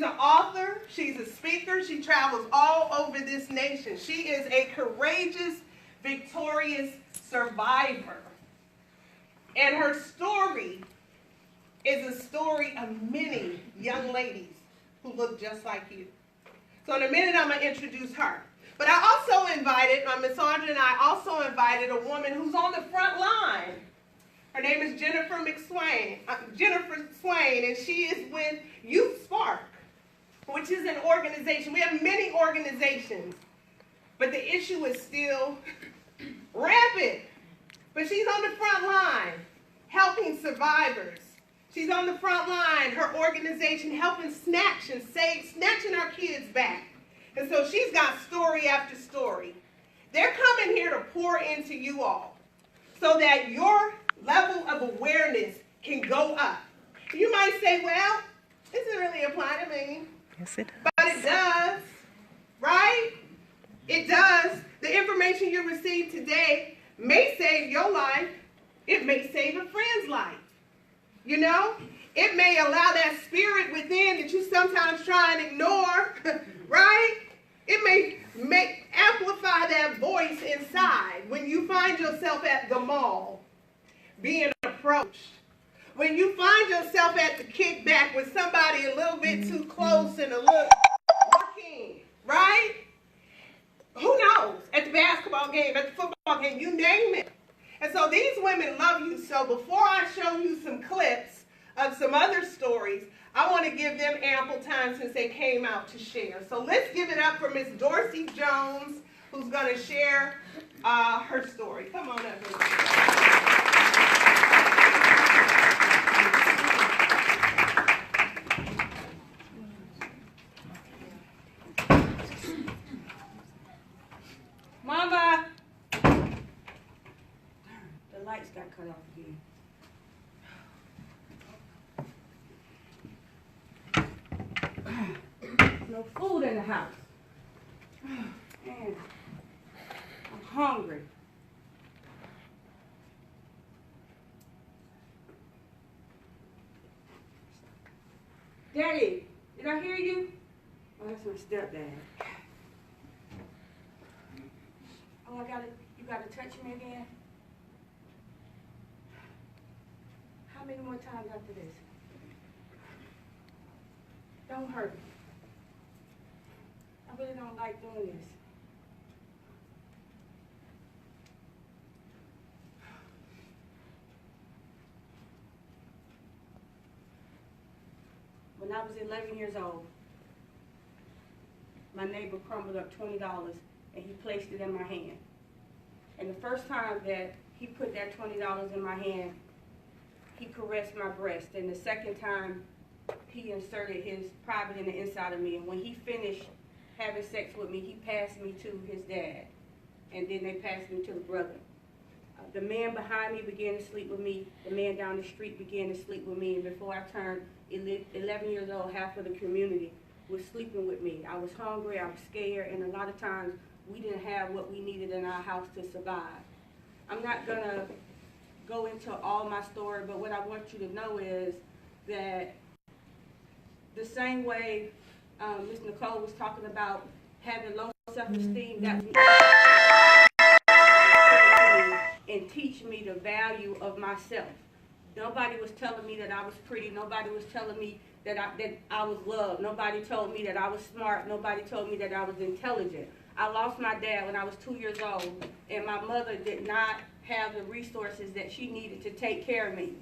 She's an author. She's a speaker. She travels all over this nation. She is a courageous, victorious survivor. And her story is a story of many young ladies who look just like you. So in a minute, I'm going to introduce her. But I also invited, Miss Sandra and I also invited a woman who's on the front line. Her name is Jennifer Swain, and she is with Youth Spark, which is an organization. We have many organizations, but the issue is still rampant. But she's on the front line, helping survivors. She's on the front line, her organization helping snatching our kids back. And so she's got story after story. They're coming here to pour into you all so that your level of awareness can go up. You might say, well, this doesn't really apply to me. Yes, it does. But it does, right? It does. The information you receive today may save your life. It may save a friend's life. You know? It may allow that spirit within that you sometimes try and ignore, right? It may amplify that voice inside when you find yourself at the mall being approached. When you find yourself at the kickback with somebody a little bit too close and a little looking, right? Who knows? At the basketball game, at the football game, you name it. And so these women love you. So before I show you some clips of some other stories, I want to give them ample time since they came out to share. So let's give it up for Miss Dorsey Jones, who's going to share her story. Come on up, everybody. Mama! The lights got cut off again. No food in the house. Man, I'm hungry. Daddy, did I hear you? Oh, that's my stepdad. Oh, you gotta touch me again? How many more times after this? Don't hurt me. I really don't like doing this. When I was 11 years old, my neighbor crumbled up $20 and he placed it in my hand. And the first time that he put that $20 in my hand, he caressed my breast. And the second time, he inserted his private in the inside of me. And when he finished having sex with me, he passed me to his dad. And then they passed me to the brother. The man behind me began to sleep with me. The man down the street began to sleep with me. And before I turned 11 years old, half of the community was sleeping with me. I was hungry, I was scared, and a lot of times we didn't have what we needed in our house to survive. I'm not gonna go into all my story, but what I want you to know is that the same way Ms. Nicole was talking about having low self-esteem, that and teach me the value of myself. Nobody was telling me that I was pretty. Nobody was telling me that I was loved. Nobody told me that I was smart. Nobody told me that I was intelligent. I lost my dad when I was 2 years old, and my mother did not have the resources that she needed to take care of me.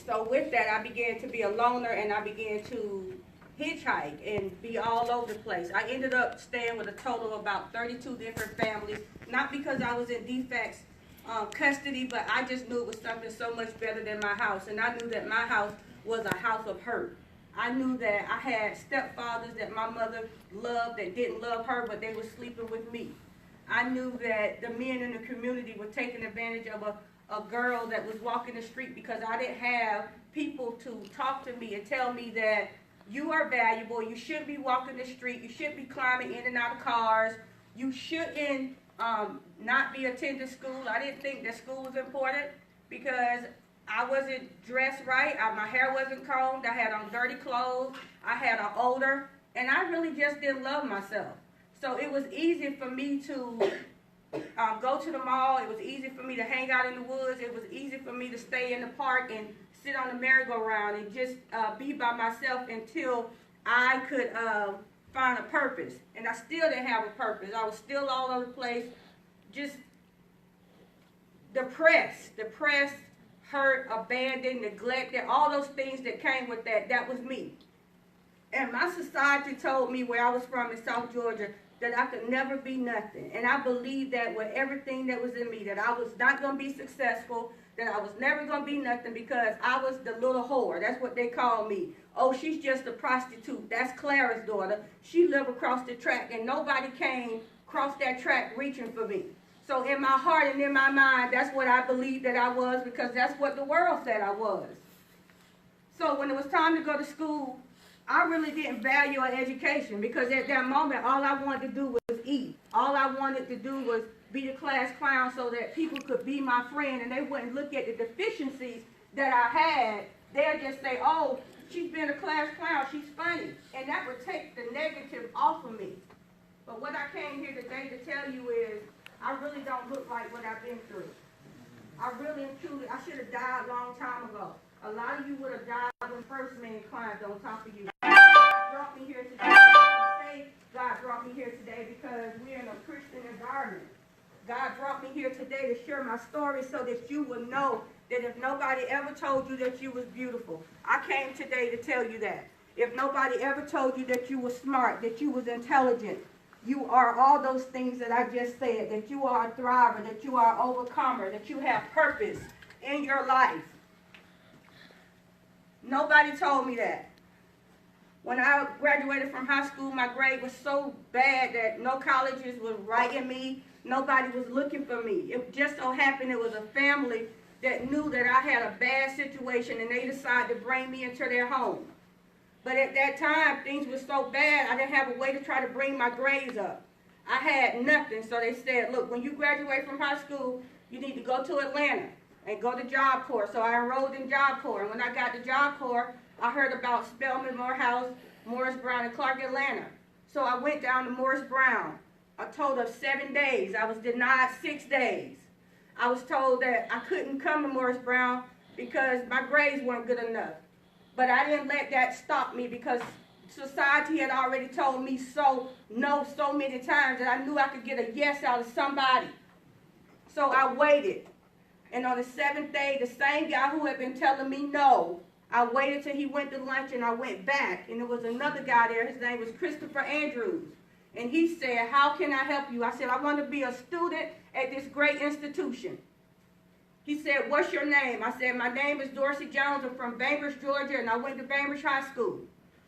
So with that, I began to be a loner, and I began to hitchhike and be all over the place. I ended up staying with a total of about 32 different families, not because I was in defects custody, but I just knew it was something so much better than my house, and I knew that my house was a house of hurt. I knew that I had stepfathers that my mother loved that didn't love her, but they were sleeping with me. I knew that the men in the community were taking advantage of a girl that was walking the street because I didn't have people to talk to me and tell me that you are valuable, you shouldn't be walking the street, you shouldn't be climbing in and out of cars, you shouldn't not be attending school. I didn't think that school was important because I wasn't dressed right. My hair wasn't combed. I had on dirty clothes. I had an odor. And I really just didn't love myself. So it was easy for me to go to the mall. It was easy for me to hang out in the woods. It was easy for me to stay in the park and sit on the merry-go-round and just be by myself until I could find a purpose. And I still didn't have a purpose. I was still all over the place, just depressed, hurt, abandoned, neglected, all those things that came with that. That was me. And my society told me, where I was from in South Georgia, that I could never be nothing. And I believed that with everything that was in me, that I was not going to be successful, that I was never going to be nothing because I was the little whore. That's what they called me. Oh, she's just a prostitute. That's Clara's daughter. She lived across the track, and nobody came across that track reaching for me. So in my heart and in my mind, that's what I believed that I was, because that's what the world said I was. So when it was time to go to school, I really didn't value an education, because at that moment, all I wanted to do was eat. All I wanted to do was be the class clown so that people could be my friend, and they wouldn't look at the deficiencies that I had. They'd just say, oh, she's been a class clown, she's funny. And that would take the negative off of me. But what I came here today to tell you is, I really don't look like what I've been through. I really and truly, I should have died a long time ago. A lot of you would have died when First Man climbed on top of you. God brought me here today. God brought me here today because we're in a Christian environment. God brought me here today to share my story so that you will know that if nobody ever told you that you was beautiful, I came today to tell you that. If nobody ever told you that you were smart, that you was intelligent, you are all those things that I just said, that you are a thriver, that you are an overcomer, that you have purpose in your life. Nobody told me that. When I graduated from high school, my grade was so bad that no colleges was writing me. Nobody was looking for me. It just so happened it was a family that knew that I had a bad situation, and they decided to bring me into their home. But at that time, things were so bad, I didn't have a way to try to bring my grades up. I had nothing, so they said, look, when you graduate from high school, you need to go to Atlanta and go to Job Corps. So I enrolled in Job Corps, and when I got to Job Corps, I heard about Spelman, Morehouse, Morris Brown, and Clark Atlanta. So I went down to Morris Brown, a total of 7 days. I was denied 6 days. I was told that I couldn't come to Morris Brown because my grades weren't good enough. But I didn't let that stop me, because society had already told me no so many times that I knew I could get a yes out of somebody. So I waited. And on the 7th day, the same guy who had been telling me no, I waited till he went to lunch, and I went back. And there was another guy there. His name was Christopher Andrews. And he said, how can I help you? I said, I want to be a student at this great institution. He said, what's your name? I said, my name is Dorsey Jones. I'm from Bainbridge, Georgia, and I went to Bainbridge High School.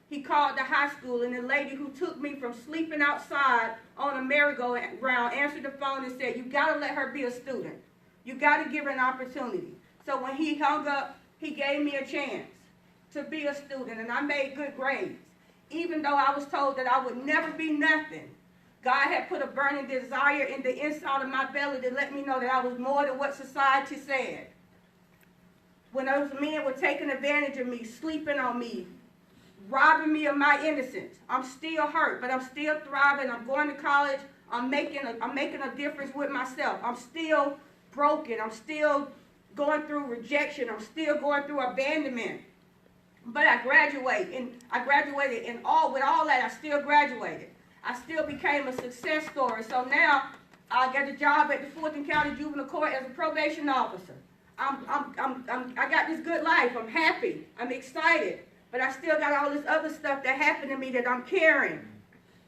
He called the high school, and the lady who took me from sleeping outside on a merry-go-round answered the phone and said, you got to let her be a student. You got to give her an opportunity. So when he hung up, he gave me a chance to be a student, and I made good grades. Even though I was told that I would never be nothing, God had put a burning desire in the inside of my belly to let me know that I was more than what society said. When those men were taking advantage of me, sleeping on me, robbing me of my innocence, I'm still hurt, but I'm still thriving. I'm going to college. I'm making a difference with myself. I'm still broken. I'm still going through rejection. I'm still going through abandonment. But I graduated, and with all that, I still graduated. I still became a success story. So now I got a job at the Fulton County Juvenile Court as a probation officer. I got this good life. I'm happy. I'm excited. But I still got all this other stuff that happened to me that I'm carrying.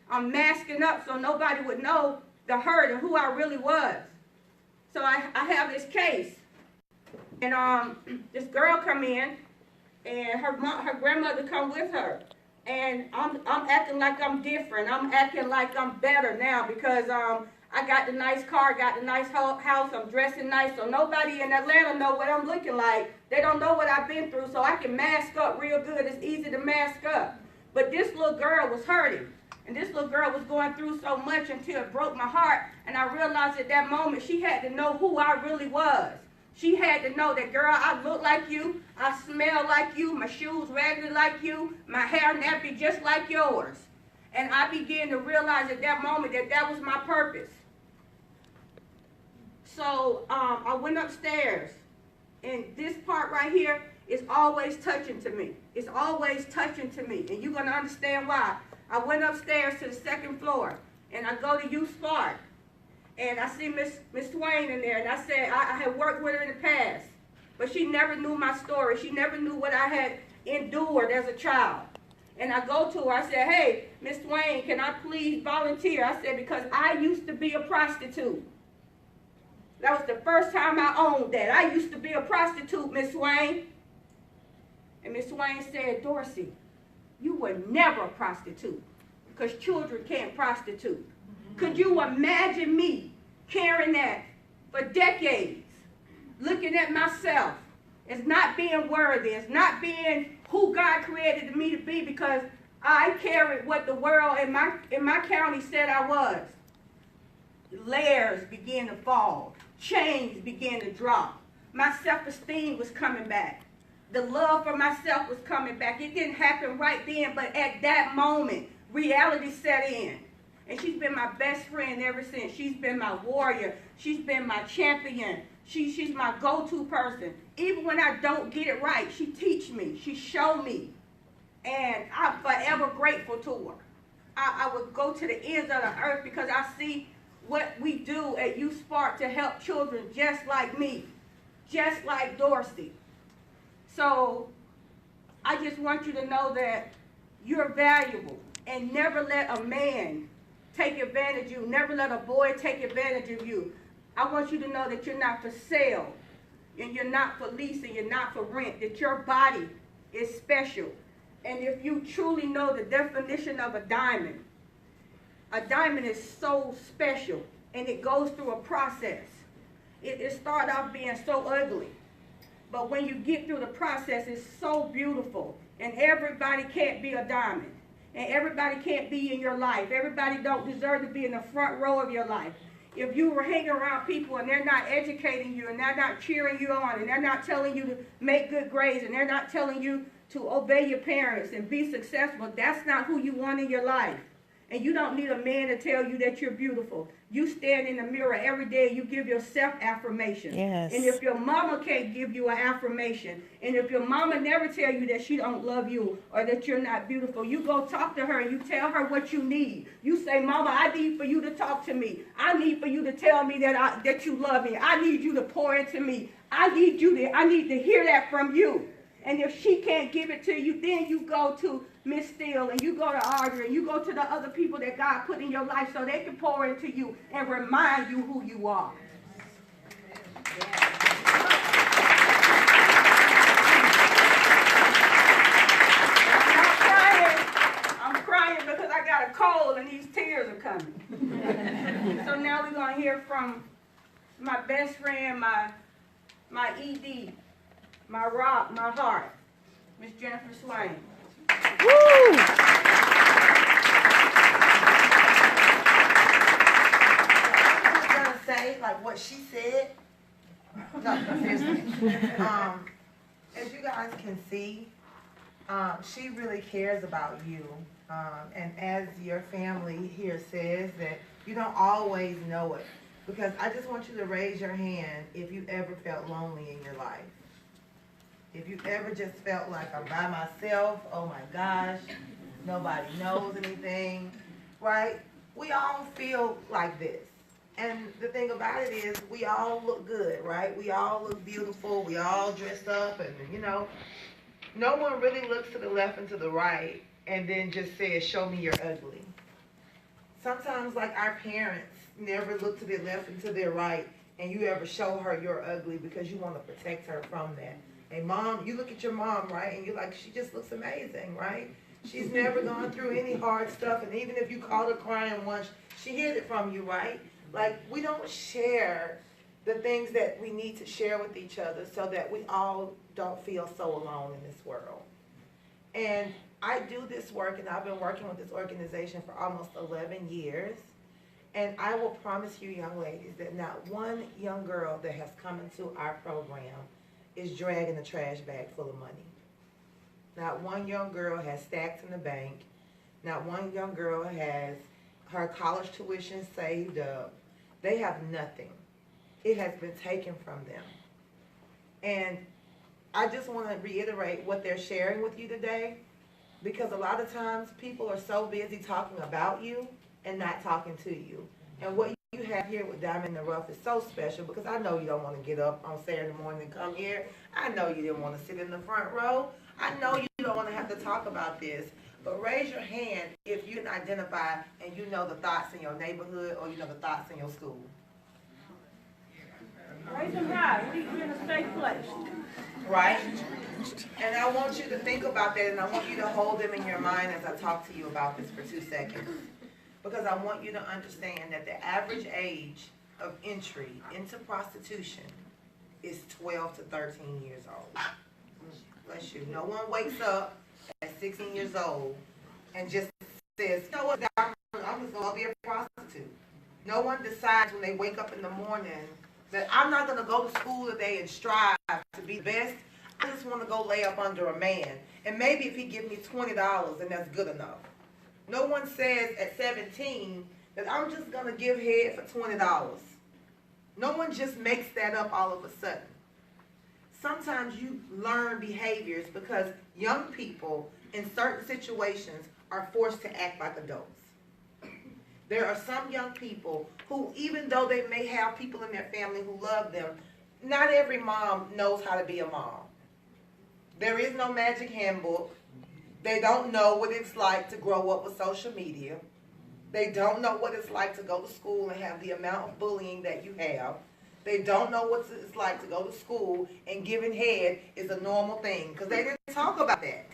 I'm masking up so nobody would know the hurt and who I really was. So I have this case. And this girl come in, and her grandmother come with her. And I'm acting like I'm different. I'm acting like I'm better now because I got the nice car, got the nice house, I'm dressing nice, so nobody in Atlanta know what I'm looking like. They don't know what I've been through, so I can mask up real good. It's easy to mask up. But this little girl was hurting, and this little girl was going through so much until it broke my heart, and I realized at that moment she had to know who I really was. She had to know that, girl, I look like you, I smell like you, my shoes raggedy like you, my hair nappy just like yours. And I began to realize at that moment that that was my purpose. So I went upstairs, and this part right here is always touching to me. It's always touching to me, and you're going to understand why. I went upstairs to the second floor, and I go to Youth Spark, and I see Miss Swain in there, and I said I had worked with her in the past, but she never knew my story. She never knew what I had endured as a child. And I go to her, I said, hey, Miss Swain, can I please volunteer? I said, because I used to be a prostitute. That was the first time I owned that. I used to be a prostitute, Miss Swain. And Miss Swain said, Dorsey, you were never a prostitute because children can't prostitute. Could you imagine me carrying that for decades, looking at myself as not being worthy, as not being who God created me to be, because I carried what the world in my county said I was. Layers began to fall. Chains began to drop. My self-esteem was coming back. The love for myself was coming back. It didn't happen right then, but at that moment, reality set in. And she's been my best friend ever since. She's been my warrior. She's been my champion. She's my go-to person. Even when I don't get it right, she teach me. She show me. And I'm forever grateful to her. I would go to the ends of the earth because I see what we do at Youth Spark to help children just like me, just like Dorsey. So I just want you to know that you're valuable, and never let a man take advantage of you. Never let a boy take advantage of you. I want you to know that you're not for sale, and you're not for lease, and you're not for rent, that your body is special. And if you truly know the definition of a diamond is so special, and it goes through a process. It started off being so ugly, but when you get through the process, it's so beautiful. And everybody can't be a diamond, and everybody can't be in your life. Everybody don't deserve to be in the front row of your life. If you were hanging around people and they're not educating you, and they're not cheering you on, and they're not telling you to make good grades, and they're not telling you to obey your parents and be successful, that's not who you want in your life. And you don't need a man to tell you that you're beautiful. You stand in the mirror every day, you give yourself affirmation. Yes. And if your mama can't give you an affirmation, and if your mama never tell you that she don't love you or that you're not beautiful, you go talk to her and you tell her what you need. You say, Mama, I need for you to talk to me. I need for you to tell me that you love me. I need you to pour into me. I need to hear that from you. And if she can't give it to you, then you go to Miss Steele, and you go to Audrey, and you go to the other people that God put in your life so they can pour into you and remind you who you are. I'm crying because I got a cold and these tears are coming. So now we're going to hear from my best friend, my ED, my rock, my heart, Miss Jennifer Swain. Woo! I was gonna say, like what she said. No, seriously. As you guys can see, she really cares about you. And as your family here says, that you don't always know it. Because I just want you to raise your hand if you ever felt lonely in your life. If you ever just felt like I'm by myself, oh my gosh, nobody knows anything, right? We all feel like this. And the thing about it is we all look good, right? We all look beautiful. We all dress up and, you know, no one really looks to the left and to the right and then just says, show me you're ugly. Sometimes, like our parents never look to their left and to their right and you ever show her you're ugly because you want to protect her from that. And mom, you look at your mom, right, and you're like, she just looks amazing, right? She's never gone through any hard stuff, and even if you caught her crying once, she hid it from you, right? Like, we don't share the things that we need to share with each other so that we all don't feel so alone in this world. And I do this work, and I've been working with this organization for almost 11 years. And I will promise you, young ladies, that not one young girl that has come into our program is dragging a trash bag full of money. Not one young girl has stacks in the bank. Not one young girl has her college tuition saved up. They have nothing. It has been taken from them. And I just want to reiterate what they're sharing with you today, because a lot of times people are so busy talking about you and not talking to you. And what you have here with Diamond in the Rough is so special, because I know you don't want to get up on Saturday morning and come here. I know you didn't want to sit in the front row. I know you don't want to have to talk about this. But raise your hand if you can identify and you know the thoughts in your neighborhood or you know the thoughts in your school. Raise them high. We're in a safe place. Right? And I want you to think about that, and I want you to hold them in your mind as I talk to you about this for 2 seconds. Because I want you to understand that the average age of entry into prostitution is 12 to 13 years old. Bless you. No one wakes up at 16 years old and just says, you know what, I'm just going to be a prostitute. No one decides when they wake up in the morning that I'm not going to go to school today and strive to be the best. I just want to go lay up under a man. And maybe if he gives me $20, then that's good enough. No one says at 17 that I'm just going to give head for $20. No one just makes that up all of a sudden. Sometimes you learn behaviors because young people in certain situations are forced to act like adults. There are some young people who, even though they may have people in their family who love them, not every mom knows how to be a mom. There is no magic handbook. They don't know what it's like to grow up with social media. They don't know what it's like to go to school and have the amount of bullying that you have. They don't know what it's like to go to school and giving head is a normal thing, because they didn't talk about that.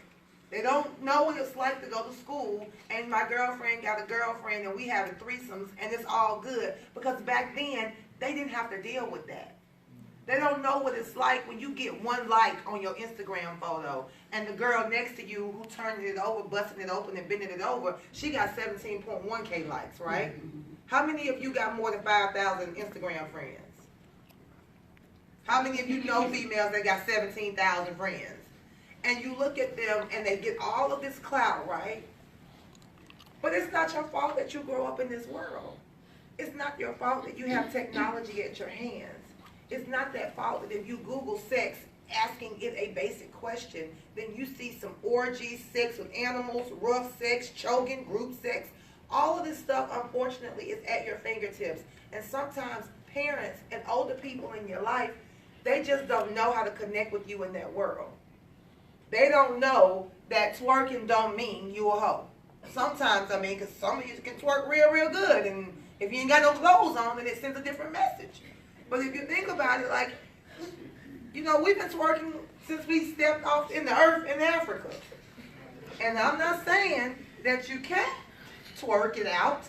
They don't know what it's like to go to school and my girlfriend got a girlfriend and we having threesomes and it's all good, because back then they didn't have to deal with that. They don't know what it's like when you get one like on your Instagram photo and the girl next to you who turning it over, busting it open and bending it over, she got 17.1K likes, right? How many of you got more than 5,000 Instagram friends? How many of you know females that got 17,000 friends? And you look at them and they get all of this clout, right? But it's not your fault that you grow up in this world. It's not your fault that you have technology at your hands. It's not that fault that if you Google sex, asking it a basic question, then you see some orgies, sex with animals, rough sex, choking, group sex. All of this stuff, unfortunately, is at your fingertips. And sometimes parents and older people in your life, they just don't know how to connect with you in that world. They don't know that twerking don't mean you a hoe. Sometimes, I mean, because some of you can twerk real, real good, and if you ain't got no clothes on, then it sends a different message. But if you think about it, like, you know, we've been twerking since we stepped off in the earth in Africa. And I'm not saying that you can't twerk it out,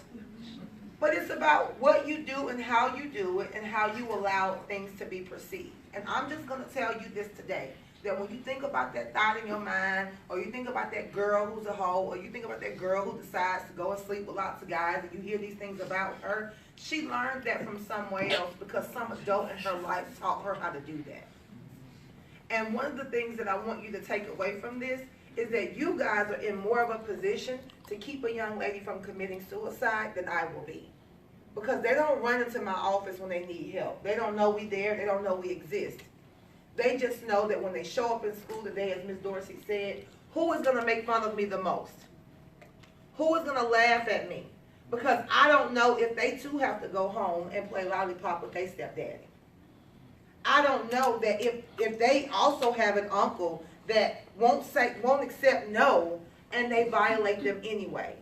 but it's about what you do and how you do it and how you allow things to be perceived. And I'm just going to tell you this today, that when you think about that thought in your mind, or you think about that girl who's a hoe, or you think about that girl who decides to go and sleep with lots of guys, and you hear these things about her, she learned that from somewhere else because some adult in her life taught her how to do that. And one of the things that I want you to take away from this is that you guys are in more of a position to keep a young lady from committing suicide than I will be. Because they don't run into my office when they need help. They don't know we there. They don't know we exist. They just know that when they show up in school today, as Ms. Dorsey said, who is going to make fun of me the most? Who is going to laugh at me? Because I don't know if they too have to go home and play lollipop with their stepdaddy. I don't know that if they also have an uncle that won't accept no, and they violate them anyway.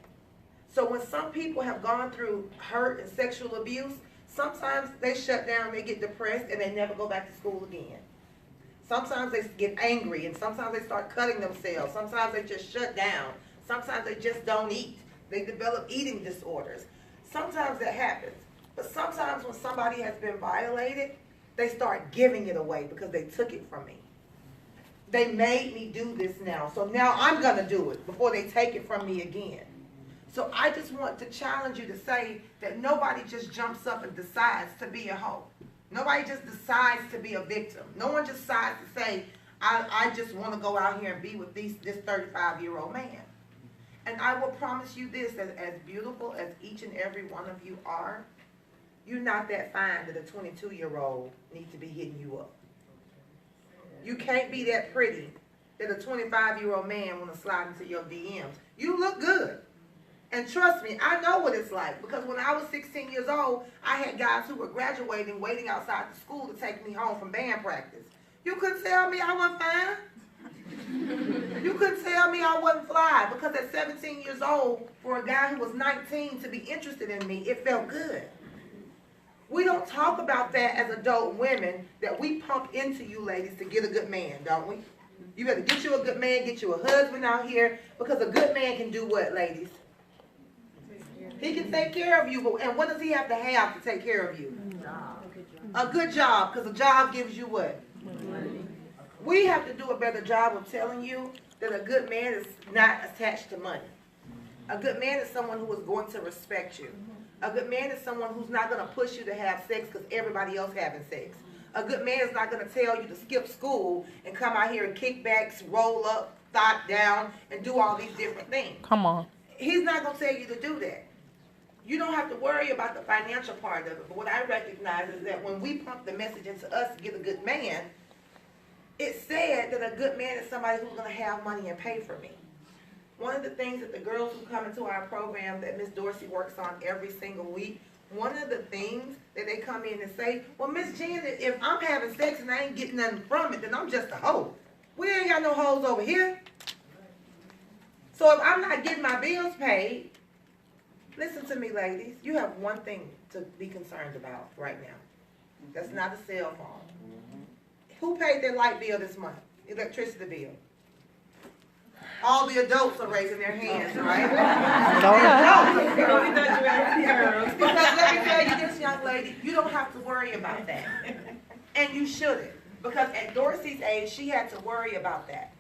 So when some people have gone through hurt and sexual abuse, sometimes they shut down, they get depressed, and they never go back to school again. Sometimes they get angry, and sometimes they start cutting themselves. Sometimes they just shut down. Sometimes they just don't eat. They develop eating disorders. Sometimes that happens. But sometimes when somebody has been violated, they start giving it away because they took it from me. They made me do this now, so now I'm going to do it before they take it from me again. So I just want to challenge you to say that nobody just jumps up and decides to be a hoe. Nobody just decides to be a victim. No one just decides to say, I just want to go out here and be with this 35-year-old man. And I will promise you this, that as beautiful as each and every one of you are, you're not that fine that a 22-year-old needs to be hitting you up. You can't be that pretty that a 25-year-old man want to slide into your DMs. You look good. And trust me, I know what it's like, because when I was 16 years old, I had guys who were graduating, waiting outside the school to take me home from band practice. You couldn't tell me I wasn't fine. You couldn't tell me I wasn't fly, because at 17 years old, for a guy who was 19 to be interested in me, it felt good. We don't talk about that as adult women, that we pump into you ladies to get a good man, don't we? You better get you a good man, get you a husband out here, because a good man can do what, ladies? He can take care of you, and what does he have to take care of you? A good job, because a job gives you what? Money. We have to do a better job of telling you that a good man is not attached to money. A good man is someone who is going to respect you. A good man is someone who's not going to push you to have sex because everybody else having sex. A good man is not going to tell you to skip school and come out here and kickbacks, roll up, thought down, and do all these different things. Come on. He's not going to tell you to do that. You don't have to worry about the financial part of it. But what I recognize is that when we pump the message into us to get a good man, it's said that a good man is somebody who's going to have money and pay for me. One of the things that the girls who come into our program that Miss Dorsey works on every single week, one of the things that they come in and say, well, Miss Jen, if I'm having sex and I ain't getting nothing from it, then I'm just a hoe. We ain't got no hoes over here. So if I'm not getting my bills paid, listen to me, ladies. You have one thing to be concerned about right now. That's not a cell phone. Who paid their light bill this month? Electricity bill. All the adults are raising their hands, right? Because let me tell you this, young lady, you don't have to worry about that. And you shouldn't. Because at Dorsey's age, she had to worry about that.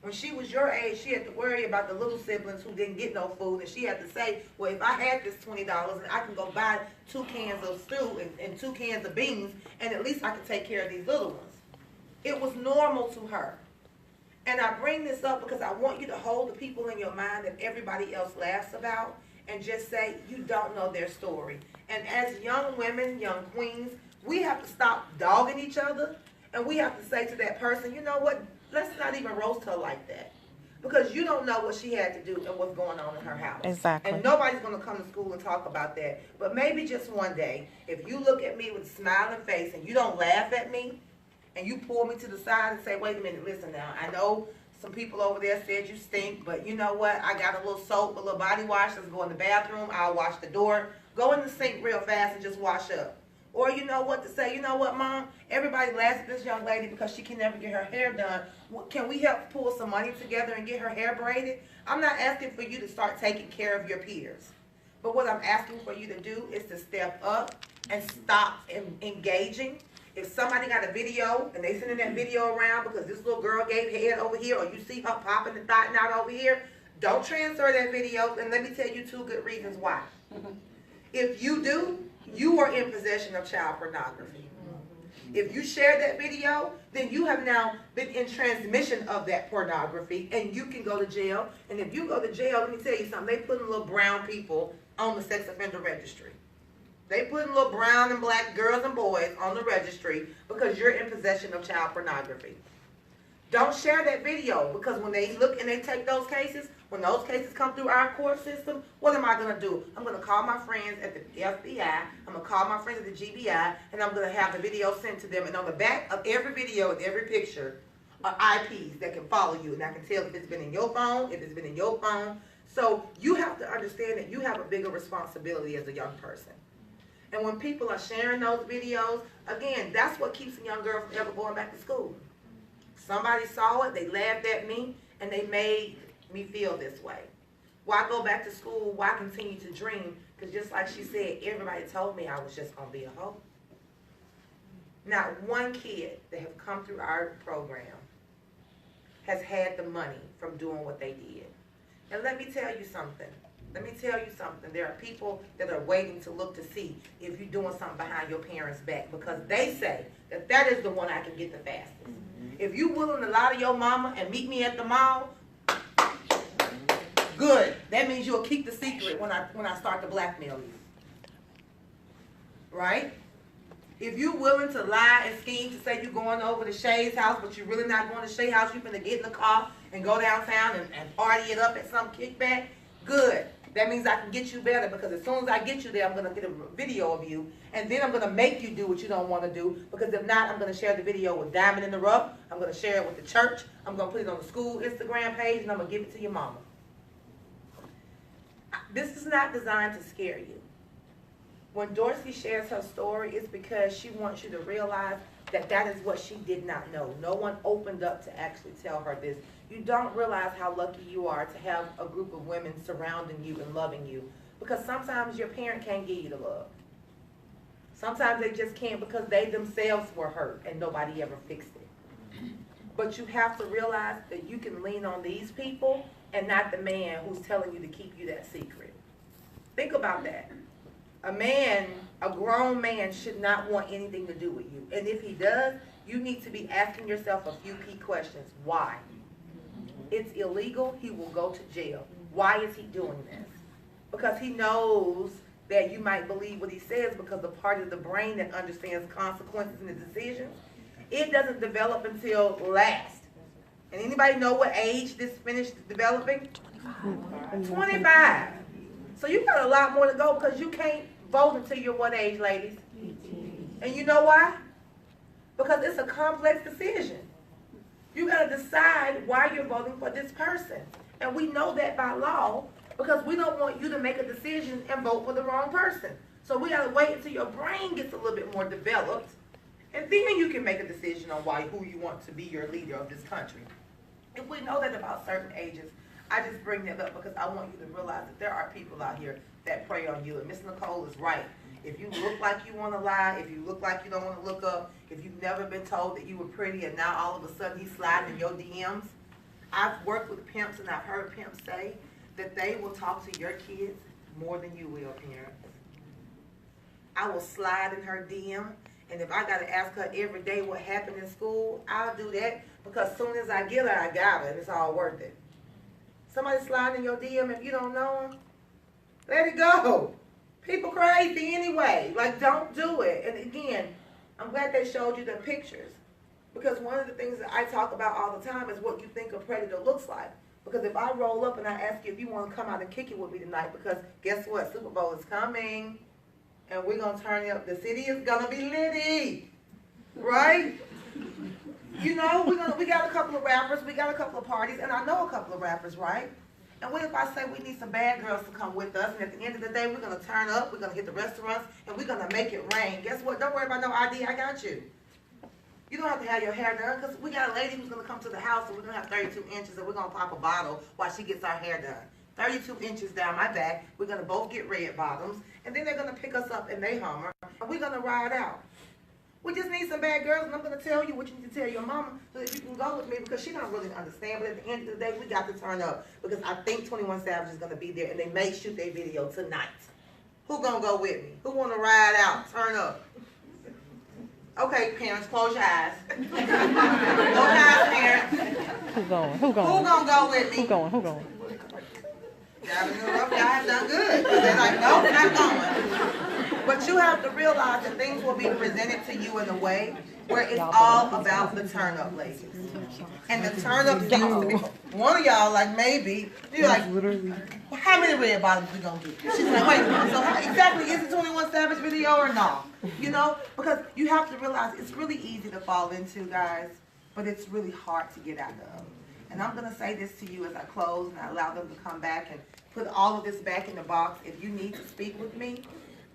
When she was your age, she had to worry about the little siblings who didn't get no food, and she had to say, well, if I had this $20 and I can go buy 2 cans of stew and 2 cans of beans, and at least I can take care of these little ones. It was normal to her. And I bring this up because I want you to hold the people in your mind that everybody else laughs about and just say, you don't know their story. And as young women, young queens, we have to stop dogging each other, and we have to say to that person, you know what, let's not even roast her like that. Because you don't know what she had to do and what's going on in her house. Exactly. And nobody's going to come to school and talk about that. But maybe just one day, if you look at me with a smiling face and you don't laugh at me, and you pull me to the side and say, wait a minute, listen now, I know some people over there said you stink, but you know what, I got a little soap, a little body wash, let's go in the bathroom, I'll wash the door, go in the sink real fast and just wash up. Or you know what to say, you know what, Mom, everybody laughs at this young lady because she can never get her hair done. Can we help pull some money together and get her hair braided? I'm not asking for you to start taking care of your peers. But what I'm asking for you to do is to step up and stop engaging. If somebody got a video and they sending that video around because this little girl gave head over here, or you see her popping and thotting out over here, don't transfer that video, and let me tell you 2 good reasons why. If you do, you are in possession of child pornography. If you share that video, then you have now been in transmission of that pornography, and you can go to jail. And if you go to jail, let me tell you something, they putting little brown people on the sex offender registry. They putting little brown and black girls and boys on the registry because you're in possession of child pornography. Don't share that video, because when they look and they take those cases, when those cases come through our court system, what am I going to do? I'm going to call my friends at the FBI, I'm going to call my friends at the GBI, and I'm going to have the video sent to them. And on the back of every video and every picture are IPs that can follow you. And I can tell if it's been in your phone, if it's been in your phone. So you have to understand that you have a bigger responsibility as a young person. And when people are sharing those videos, again, that's what keeps a young girl from ever going back to school. Somebody saw it, they laughed at me, and they made me feel this way. Why go back to school? Why continue to dream? Because just like she said, everybody told me I was just going to be a hoe. Not one kid that have come through our program has had the money from doing what they did. And let me tell you something. Let me tell you something. There are people that are waiting to look to see if you're doing something behind your parents' back because they say that that is the one I can get the fastest. If you willing to lie to your mama and meet me at the mall, good. That means you'll keep the secret when I start to blackmail you. Right? If you're willing to lie and scheme to say you're going over to Shay's house, but you're really not going to Shay's house, you're going to get in the car and go downtown and party it up at some kickback, good. That means I can get you better because as soon as I get you there, I'm going to get a video of you, and then I'm going to make you do what you don't want to do, because if not, I'm going to share the video with Diamond in the Rough, I'm going to share it with the church, I'm going to put it on the school Instagram page, and I'm going to give it to your mama. This is not designed to scare you. When Dorsey shares her story, it's because she wants you to realize that that is what she did not know. No one opened up to actually tell her this. You don't realize how lucky you are to have a group of women surrounding you and loving you. Because sometimes your parent can't give you the love. Sometimes they just can't because they themselves were hurt and nobody ever fixed it. But you have to realize that you can lean on these people and not the man who's telling you to keep you that secret. Think about that. A man, a grown man, should not want anything to do with you. And if he does, you need to be asking yourself a few key questions. Why? It's illegal. He will go to jail. Why is he doing this? Because he knows that you might believe what he says because the part of the brain that understands consequences and the decisions, it doesn't develop until last. And anybody know what age this finished developing? 25. So you got a lot more to go because you can't vote until you're what age, ladies? 18. And you know why? Because it's a complex decision. You got to decide why you're voting for this person. And we know that by law because we don't want you to make a decision and vote for the wrong person. So we got to wait until your brain gets a little bit more developed. And then you can make a decision on who you want to be your leader of this country. If we know that about certain ages, I just bring that up because I want you to realize that there are people out here that prey on you. And Miss Nicole is right. If you look like you want to lie, if you look like you don't want to look up, if you've never been told that you were pretty and now all of a sudden he's sliding in your DMs, I've worked with pimps and I've heard pimps say that they will talk to your kids more than you will, parents. I will slide in her DM, and if I got to ask her every day what happened in school, I'll do that because as soon as I get her, I got her, and it's all worth it. Somebody sliding in your DM if you don't know them, let it go. People crazy anyway. Like, don't do it. And again, I'm glad they showed you the pictures. Because one of the things that I talk about all the time is what you think a predator looks like. Because if I roll up and I ask you if you want to come out and kick it with me tonight, because guess what? Super Bowl is coming. And we're going to turn it up. The city is going to be litty. Right? You know, we got a couple of rappers. We got a couple of parties. And I know a couple of rappers, right? And what if I say we need some bad girls to come with us, and at the end of the day, we're going to turn up, we're going to hit the restaurants, and we're going to make it rain. Guess what? Don't worry about no ID. I got you. You don't have to have your hair done, because we got a lady who's going to come to the house, and we're going to have 32 inches, and we're going to pop a bottle while she gets our hair done. 32 inches down my back. We're going to both get red bottoms, and then they're going to pick us up in their Hummer, and we're going to ride out. We just need some bad girls, and I'm going to tell you what you need to tell your mama so that you can go with me because she don't really understand. But at the end of the day, we got to turn up because I think 21 Savage is going to be there, and they may shoot their video tonight. Who going to go with me? Who want to ride out? Turn up. Okay, parents, close your eyes. Close your eyes, parents. Who going? Who going? Who going to go with me? Who going? Who going? Y'all have done good. They're like, no, we're not going. But you have to realize that things will be presented to you in a way where it's all about the turn up, ladies. And the turn up used to be one of y'all, like maybe, you're like, well, how many red bottoms we gonna get? She's like, wait a minute, so how, exactly is the 21 Savage video or no? You know, because you have to realize it's really easy to fall into, guys, but it's really hard to get out of. And I'm gonna say this to you as I close and I allow them to come back and put all of this back in the box. If you need to speak with me,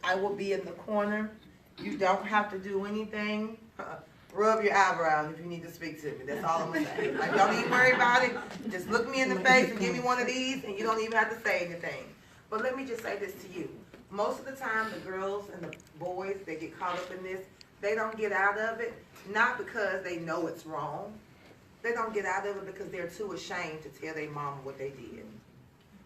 I will be in the corner. You don't have to do anything. Rub your eyebrows if you need to speak to me. That's all I'm going to say. Like, don't even worry about it. Just look me in the face and give me one of these, and you don't even have to say anything. But let me just say this to you. Most of the time, the girls and the boys that get caught up in this, they don't get out of it, not because they know it's wrong. They don't get out of it because they're too ashamed to tell their mama what they did.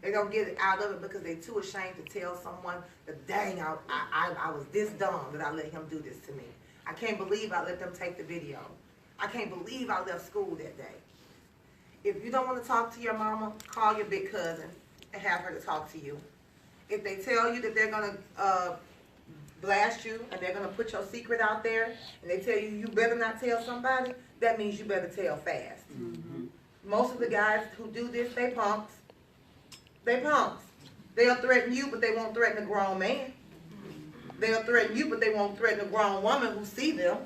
They don't get it out of it because they're too ashamed to tell someone that, dang, I was this dumb that I let him do this to me. I can't believe I let them take the video. I can't believe I left school that day. If you don't want to talk to your mama, call your big cousin and have her to talk to you. If they tell you that they're going to blast you and they're going to put your secret out there and they tell you you better not tell somebody, that means you better tell fast. Mm-hmm. Most of the guys who do this, they punks. They punks. They'll threaten you, but they won't threaten a grown man. They'll threaten you, but they won't threaten a grown woman who see them.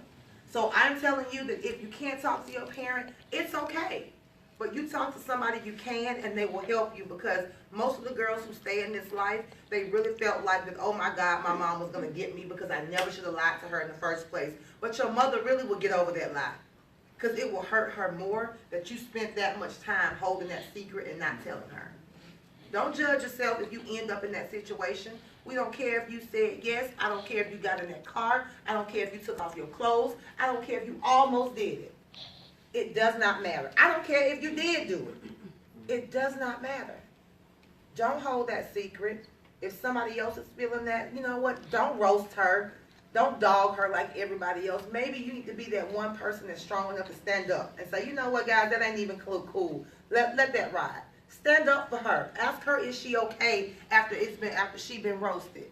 So I'm telling you that if you can't talk to your parent, it's okay. But you talk to somebody you can, and they will help you, because most of the girls who stay in this life, they really felt like that, oh my God, my mom was going to get me because I never should have lied to her in the first place. But your mother really will get over that lie, because it will hurt her more that you spent that much time holding that secret and not telling her. Don't judge yourself if you end up in that situation. We don't care if you said yes. I don't care if you got in that car. I don't care if you took off your clothes. I don't care if you almost did it. It does not matter. I don't care if you did do it. It does not matter. Don't hold that secret. If somebody else is feeling that, you know what? Don't roast her. Don't dog her like everybody else. Maybe you need to be that one person that's strong enough to stand up and say, you know what, guys, that ain't even cool. Let that ride. Stand up for her. Ask her, is she okay after she been roasted?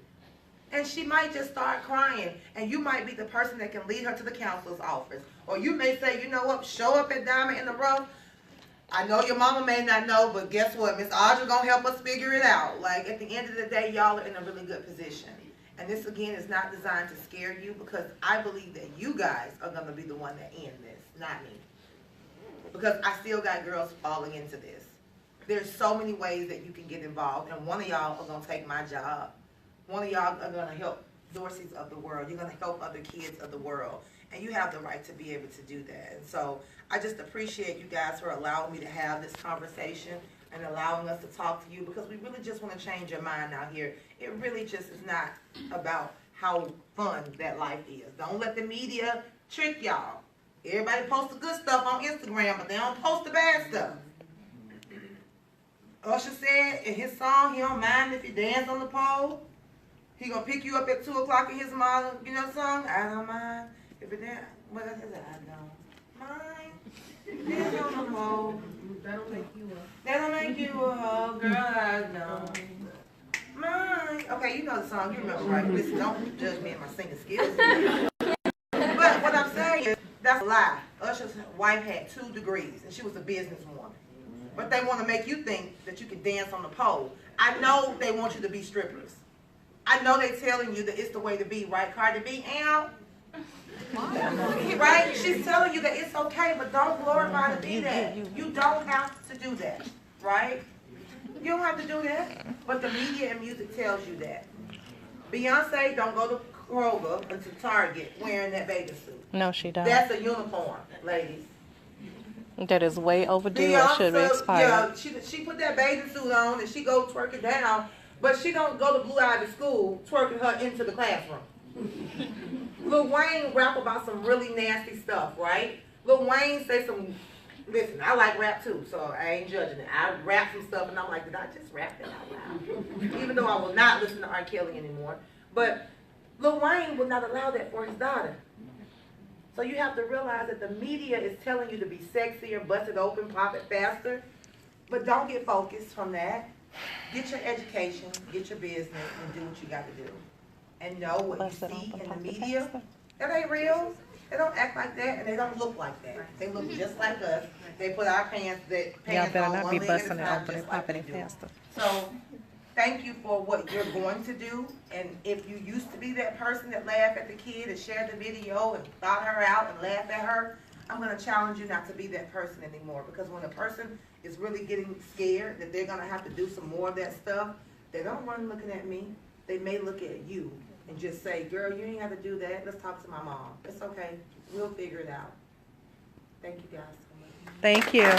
And she might just start crying, and you might be the person that can lead her to the counselor's office. Or you may say, you know what, show up at Diamond in the Rough. I know your mama may not know, but guess what? Miss Audra gonna help us figure it out. Like, at the end of the day, y'all are in a really good position. And this, again, is not designed to scare you, because I believe that you guys are gonna be the one that end this, not me. Because I still got girls falling into this. There's so many ways that you can get involved, and one of y'all are gonna take my job. One of y'all are gonna help Dorseys of the world. You're gonna help other kids of the world. And you have the right to be able to do that. And so I just appreciate you guys for allowing me to have this conversation and allowing us to talk to you, because we really just want to change your mind out here. It really just is not about how fun that life is. Don't let the media trick y'all. Everybody posts the good stuff on Instagram, but they don't post the bad stuff. Usher said in his song, he don't mind if you dance on the pole. He gonna pick you up at 2 o'clock in his mom. You know the song? I don't mind if it dance. What is it? I don't mind. Dance on the pole. That'll make you a. That'll make you a hoe, girl. I don't mind. Okay, you know the song. You remember, right? Listen, don't judge me and my singing skills. But what I'm saying is, that's a lie. Usher's wife had 2 degrees, and she was a businesswoman. But they want to make you think that you can dance on the pole. I know they want you to be strippers. I know they're telling you that it's the way to be, right, Cardi B? Right? She's telling you that it's okay, but don't glorify to be that. You don't have to do that, right? You don't have to do that. But the media and music tells you that. Beyonce don't go to Kroger and to Target wearing that bathing suit. No, she don't. That's a uniform, ladies. That is way overdue. It should be expired. Yeah, she put that bathing suit on and she go twerking down, but she don't go to Blue Ivy School twerking her into the classroom. Lil Wayne rap about some really nasty stuff, right? Lil Wayne say some, listen, I like rap too, so I ain't judging it. I rap some stuff and I'm like, did I just rap that out loud? Even though I will not listen to R. Kelly anymore. But Lil Wayne would not allow that for his daughter. So you have to realize that the media is telling you to be sexier, bust it open, pop it faster. But don't get focused from that. Get your education, get your business, and do what you got to do. And know what you see in the media. That ain't real. They don't act like that, and they don't look like that. They look just like us. They put our pants on one leg at a time, just like we do. So thank you for what you're going to do. And if you used to be that person that laughed at the kid and shared the video and thought her out and laughed at her, I'm going to challenge you not to be that person anymore. Because when a person is really getting scared that they're going to have to do some more of that stuff, they don't run looking at me. They may look at you and just say, girl, you ain't have to do that. Let's talk to my mom. It's okay. We'll figure it out. Thank you guys so much. Thank you.